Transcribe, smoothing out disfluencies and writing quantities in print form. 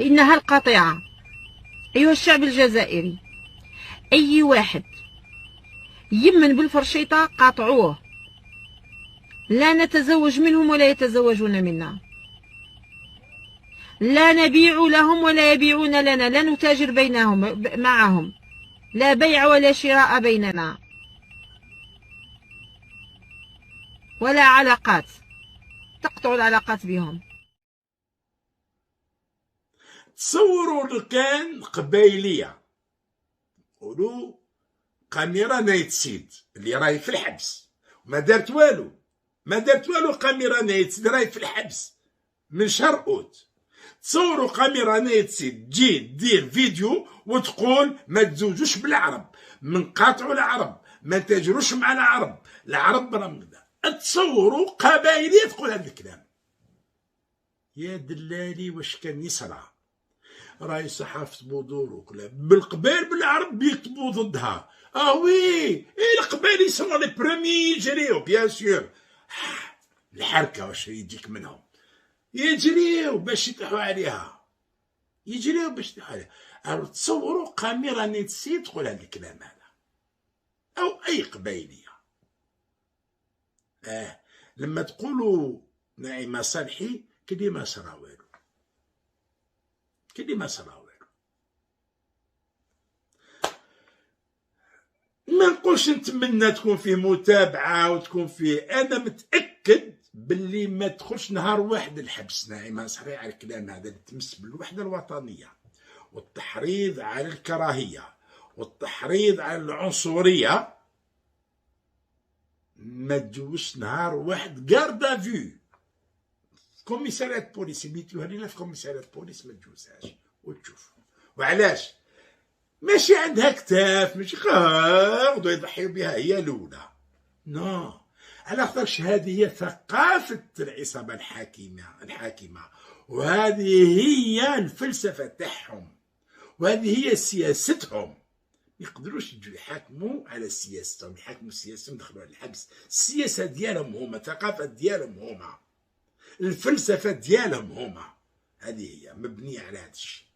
إنها القاطعة. أيها الشعب الجزائري، أي واحد يمن بالفرشيطة قاطعوه، لا نتزوج منهم ولا يتزوجون منا، لا نبيع لهم ولا يبيعون لنا، لا نتاجر بينهم معهم، لا بيع ولا شراء بيننا ولا علاقات، تقطع العلاقات بهم. تصوروا لو كان قبايليه نقولوا كاميرا نايت سيد اللي راهي في الحبس ما دارت والو كاميرا نايت سيد راهي في الحبس من شهر اوت. تصوروا كاميرا نايت سيد تجي دير فيديو وتقول ما تزوجوش بالعرب، من قاطعوا العرب، ما تاجروش مع العرب راهم. تصوروا قبايليه تقول هذا الكلام. يا دلالي واش كان يصرى؟ راهي صحافة بودور وكلا بالقبائل بالعرب بيكتبوا ضدها. وي القبائل يسموا لي برومي يجريو بيان سور الحركة واش يجيك منهم، يجريو باش يطيحوا عليها، تصوروا كاميرا نيتسي تقول هذا الكلام هذا او اي قبائلية. لما تقولوا نعيمة صالحي كلي ما صرا والو، ما نقولش نتمنى تكون فيه متابعة وتكون فيه، أنا متأكد باللي ما تدخلش نهار واحد الحبس نعيمة صحيح على الكلام هذا اللي تمس بالوحدة الوطنية والتحريض على الكراهية والتحريض على العنصرية. ما تجوش نهار واحد كاردا فيو كوميساريات بوليس يبيتوها لينا في كوميساريات بوليس، ما تجوزهاش وتشوف. وعلاش؟ ماشي عندها كتاف، ماشي غادو يضحيو بها هي الاولى، نو، على خاطرش هذه هي ثقافة العصابة الحاكمة، وهذه هي الفلسفة تاعهم، وهذه هي سياستهم. ما يقدروش يجوا يحاكموا على سياستهم، يحاكموا سياستهم يدخلوا على الحبس. السياسة ديالهم هما، الثقافة ديالهم هما، الفلسفة ديالهم هما، هذه هي مبنية على هذا الشيء.